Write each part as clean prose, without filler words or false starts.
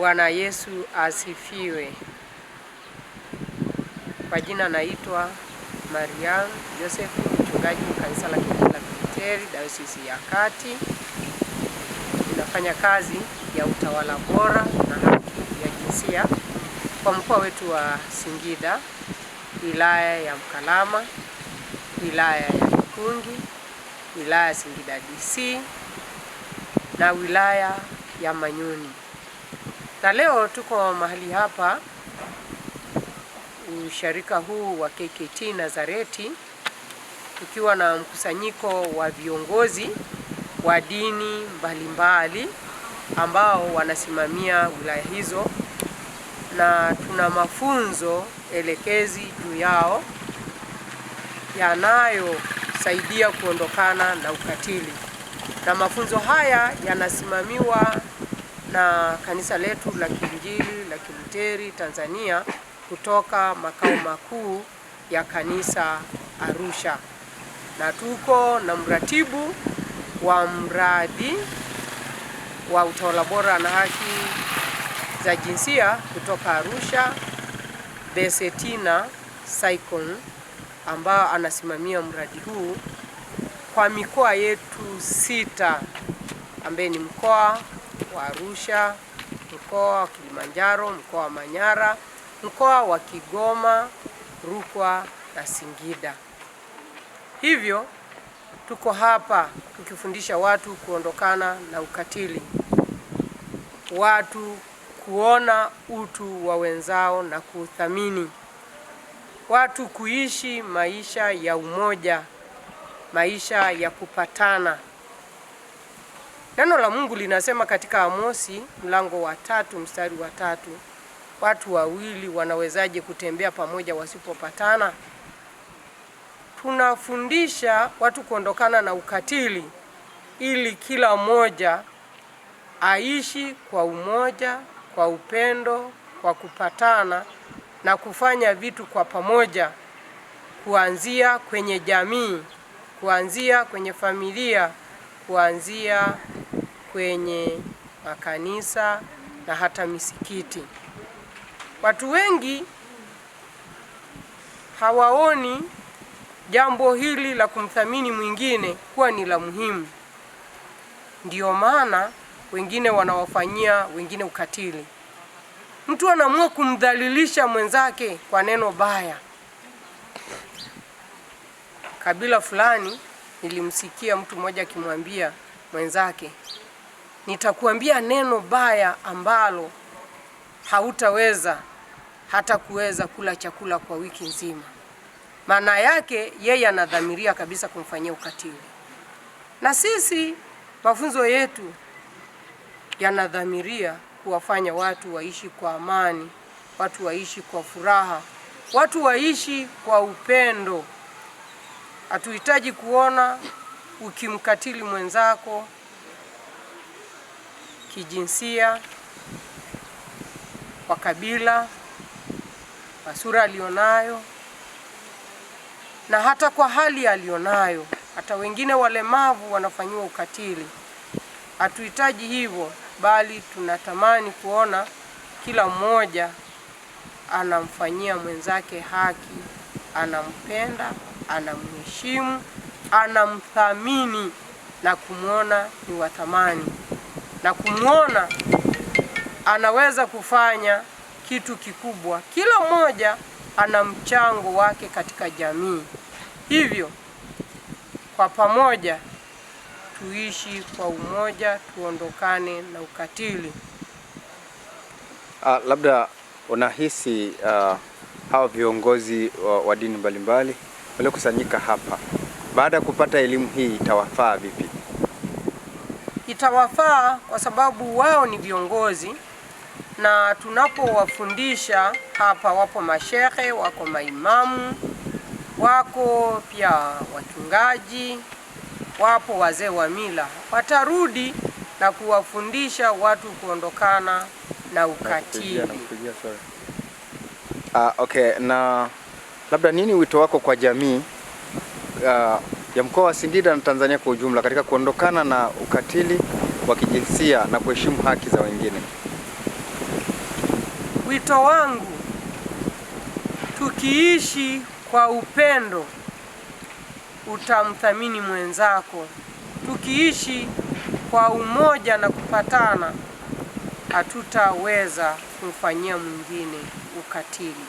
Bwana Yesu asifiwe. Kwa jina naitwa Mariam Joseph, mchungaji wa kanisa la Kilutheri Dayosisi ya Kati. Ninafanya kazi ya utawala bora na haki ya jinsia kwa mkoa wetu wa Singida, wilaya ya Mkalama, wilaya ya Ikungi, wilaya ya Singida DC na wilaya ya Manyoni. Na leo tuko mahali hapa usharika huu wa KKT Nazareti, tukiwa na mkusanyiko wa viongozi wa dini mbalimbali ambao wanasimamia wilaya hizo, na tuna mafunzo elekezi juu yao yanayosaidia kuondokana na ukatili. Na mafunzo haya yanasimamiwa na kanisa letu la Kiinjili la Kilutheri Tanzania kutoka makao makuu ya kanisa Arusha. Na tuko na mratibu wa mradi wa utawala bora na haki za jinsia kutoka Arusha, Besetina Saikon, ambao anasimamia mradi huu kwa mikoa yetu 6 ambaye ni mkoa wa Arusha, mkoa wa Kilimanjaro, mkoa wa Manyara, mkoa wa Kigoma, Rukwa na Singida. Hivyo tuko hapa tukifundisha watu kuondokana na ukatili, watu kuona utu wa wenzao na kuthamini, watu kuishi maisha ya umoja, maisha ya kupatana. Neno la Mungu linasema katika Amosi mlango wa 3 mstari wa 3, watu wawili wanawezaje kutembea pamoja wasipopatana? Tunafundisha watu kuondokana na ukatili ili kila mmoja aishi kwa umoja, kwa upendo, kwa kupatana na kufanya vitu kwa pamoja, kuanzia kwenye jamii, kuanzia kwenye familia, kuanzia kwenye makanisa na hata misikiti. Watu wengi hawaoni jambo hili la kumthamini mwingine kuwa ni la muhimu. Ndiyo maana wengine wanawafanyia wengine ukatili. Mtu anaamua kumdhalilisha mwenzake kwa neno baya. Kabila fulani nilimsikia mtu mmoja akimwambia mwenzake, nitakuambia neno baya ambalo hautaweza hata kuweza kula chakula kwa wiki nzima. Maana yake yeye anadhamiria kabisa kumfanyia ukatili. Na sisi mafunzo yetu yanadhamiria kuwafanya watu waishi kwa amani, watu waishi kwa furaha, watu waishi kwa upendo. Hatuhitaji kuona ukimkatili mwenzako kijinsia, kwa kabila, kwa sura alionayo na hata kwa hali alionayo. Hata wengine walemavu wanafanyiwa ukatili. Hatuhitaji hivyo, bali tunatamani kuona kila mmoja anamfanyia mwenzake haki, anampenda, anamheshimu, anamthamini na kumuona ni wa thamani, na kumuona anaweza kufanya kitu kikubwa. Kila mmoja ana mchango wake katika jamii. Hivyo kwa pamoja tuishi kwa umoja, tuondokane na ukatili. Labda unahisi hawa viongozi wa dini mbalimbali waliokusanyika hapa, baada ya kupata elimu hii itawafaa vipi? Itawafaa kwa sababu wao ni viongozi, na tunapowafundisha hapa, wapo mashehe, wako maimamu, wako pia wachungaji, wapo wazee wa mila, watarudi na kuwafundisha watu kuondokana na ukatili. Okay, na labda nini wito wako kwa jamii ya mkoa wa Singida na Tanzania kwa ujumla katika kuondokana na ukatili wa kijinsia na kuheshimu haki za wengine? Wito wangu, tukiishi kwa upendo utamthamini mwenzako. Tukiishi kwa umoja na kupatana, hatutaweza kumfanyia mwingine ukatili.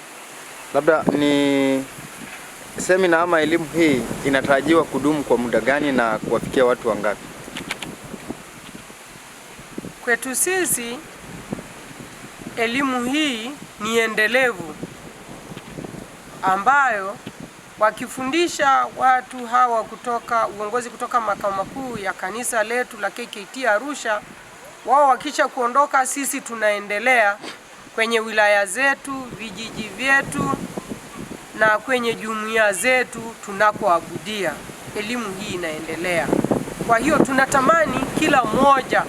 Labda ni semina ama elimu hii inatarajiwa kudumu kwa muda gani na kuwafikia watu wangapi? Kwetu sisi elimu hii ni endelevu, ambayo wakifundisha watu hawa kutoka uongozi kutoka makao makuu ya kanisa letu la KKKT Arusha, wao wakisha kuondoka, sisi tunaendelea kwenye wilaya zetu, vijiji vyetu na kwenye jumuiya zetu tunakoabudia. Elimu hii inaendelea. Kwa hiyo tunatamani kila mmoja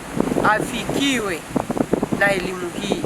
afikiwe na elimu hii.